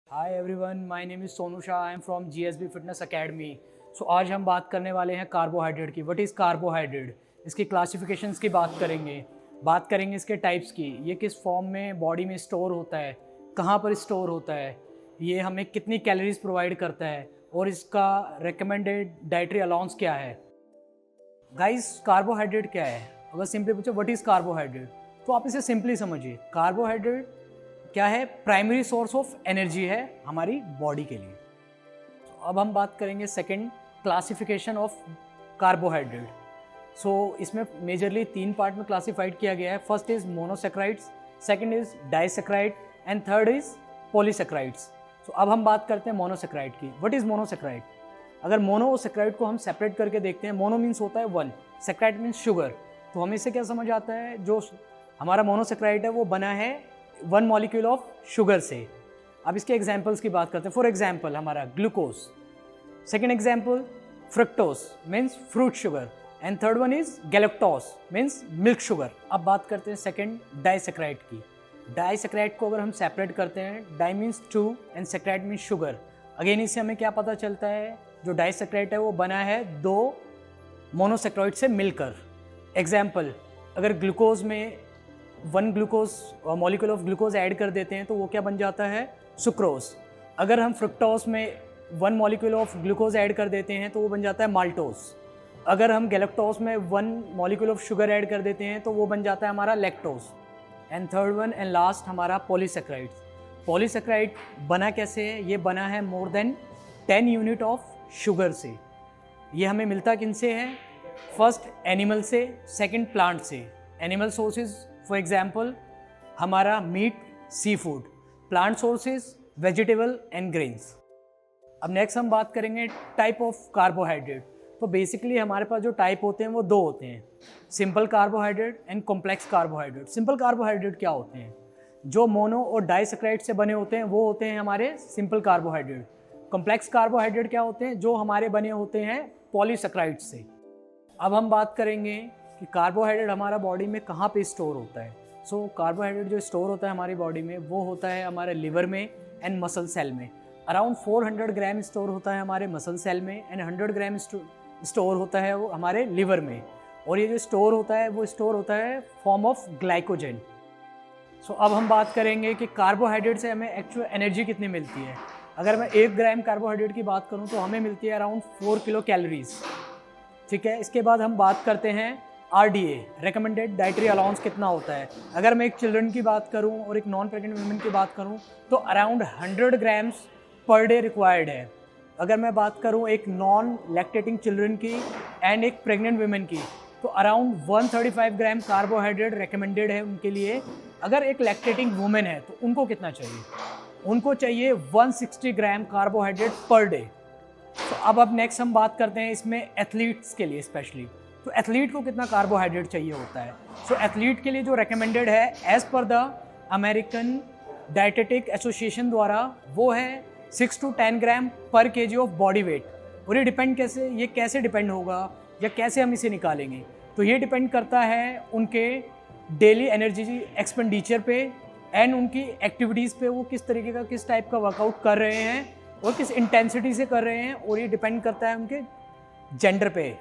Hi everyone, my name is Sonu Shah. I am from GSB fitness academy. So आज हम बात करने वाले हैं कार्बोहाइड्रेट की। व्हाट इज़ कार्बोहाइड्रेट, इसकी क्लासिफिकेशंस की बात करेंगे इसके टाइप्स की, ये किस फॉर्म में बॉडी में स्टोर होता है, कहाँ पर स्टोर होता है, ये हमें कितनी कैलोरीज प्रोवाइड करता है और इसका रिकमेंडेड डाइटरी अलाउंस क्या है। गाइस, कार्बोहाइड्रेट क्या है? अगर सिंपली पूछो व्हाट इज़ कार्बोहाइड्रेट, तो आप इसे सिंपली समझिए। कार्बोहाइड्रेट क्या है? प्राइमरी सोर्स ऑफ एनर्जी है हमारी बॉडी के लिए। अब हम बात करेंगे सेकंड, क्लासिफिकेशन ऑफ कार्बोहाइड्रेट। इसमें मेजरली 3 पार्ट में क्लासिफाइड किया गया है। First is monosaccharides, second is disaccharide and third is polysaccharides. अब हम बात करते हैं मोनोसेक्राइड की। What is monosaccharide? अगर मोनो और सेक्राइड को हम सेपरेट करके देखते हैं, मोनो मीन्स होता है 1, सेक्राइड मीन्स शुगर। तो हमें इससे क्या समझ आता है, जो हमारा मोनोसेक्राइड है वो बना है 1 मॉलिक्यूल ऑफ शुगर से। अब इसके एग्जाम्पल्स की बात करते हैं। फॉर एग्जाम्पल हमारा glucose, second example fructose means fruit sugar, and third one is galactose means milk sugar. अब बात करते हैं सेकेंड, डाइसेक्राइड की। डाइसेक्राइड को अगर हम सेपरेट करते हैं, di means 2 and saccharide means sugar. Again इससे हमें क्या पता चलता है, जो डाइसेक्राइड है वो बना है 2 मोनोसेक्राइड से मिलकर। एग्जाम्पल, अगर ग्लूकोज में 1 glucose molecule of glucose add कर देते हैं तो वो क्या बन जाता है, सुक्रोज। अगर हम फ्रुक्टोज में 1 मॉलिक्यूल ऑफ ग्लूकोज ऐड कर देते हैं तो वो बन जाता है माल्टोज। अगर हम गैलेक्टोज में 1 मॉलिक्यूल ऑफ शुगर ऐड कर देते हैं तो वो बन जाता है हमारा lactose. And third one and last हमारा पॉलीसेक्राइड। पॉलीसेक्राइड बना कैसे है? ये बना है more than 10 unit of sugar से। ये हमें मिलता किन से है? फर्स्ट एनिमल से, सेकंड प्लांट से। एनिमल सोर्सेज फॉर एग्जाम्पल हमारा meat, seafood. Plant sources vegetable and grains. अब नेक्स्ट हम बात करेंगे टाइप ऑफ कार्बोहाइड्रेट। तो बेसिकली हमारे पास जो टाइप होते हैं वो 2 होते हैं, simple carbohydrate and complex carbohydrate. Simple carbohydrate क्या होते हैं? जो मोनो और डाइसेक्राइड से बने होते हैं वो होते हैं हमारे सिंपल कार्बोहाइड्रेट। कॉम्प्लेक्स कार्बोहाइड्रेट क्या होते हैं? जो हमारे बने होते हैं पॉलीसेक्राइड से। अब हम बात करेंगे कि कार्बोहाइड्रेट हमारा बॉडी में कहाँ पे स्टोर होता है। कार्बोहाइड्रेट जो स्टोर होता है हमारी बॉडी में वो होता है हमारे लिवर में एंड मसल सेल में। अराउंड 400 ग्राम स्टोर होता है हमारे मसल सेल में एंड 100 ग्राम स्टोर होता है वो हमारे लिवर में। और ये जो स्टोर होता है वो स्टोर होता है फॉर्म ऑफ ग्लाइकोजन। अब हम बात करेंगे कि कार्बोहाइड्रेट से हमें एक्चुअल एनर्जी कितनी मिलती है। अगर मैं 1 ग्राम कार्बोहाइड्रेट की बात करूँ तो हमें मिलती है अराउंड 4 किलो कैलोरीज। ठीक है, इसके बाद हम बात करते हैं RDA, रिकमेंडेड डाइटरी अलाउंस कितना होता है। अगर मैं एक चिल्ड्रन की बात करूं और एक नॉन प्रेग्नेंट वुमेन की बात करूं तो around 100 grams per day required है। अगर मैं बात करूं एक नॉन लैक्टेटिंग चिल्ड्रन की एंड एक प्रेग्नेंट वुमेन की तो अराउंड 135 ग्राम कार्बोहाइड्रेट रिकमेंडेड है उनके लिए। अगर एक लैक्टेटिंग वुमेन है तो उनको कितना चाहिए? उनको चाहिए 160 ग्राम कार्बोहाइड्रेट पर डे। अब नेक्स्ट हम बात करते हैं इसमें एथलीट्स के लिए स्पेशली। तो एथलीट को कितना कार्बोहाइड्रेट चाहिए होता है? एथलीट के लिए जो रिकमेंडेड है as per the American dietetic association द्वारा वो है 6 to 10 ग्राम पर केजी ऑफ बॉडी वेट। और ये कैसे डिपेंड होगा या कैसे हम इसे निकालेंगे? तो ये डिपेंड करता है उनके डेली एनर्जी एक्सपेंडिचर पे एंड उनकी एक्टिविटीज़ पे, वो किस तरीके का, किस टाइप का वर्कआउट कर रहे हैं और किस इंटेंसिटी से कर रहे हैं। और ये डिपेंड करता है उनके जेंडर पे।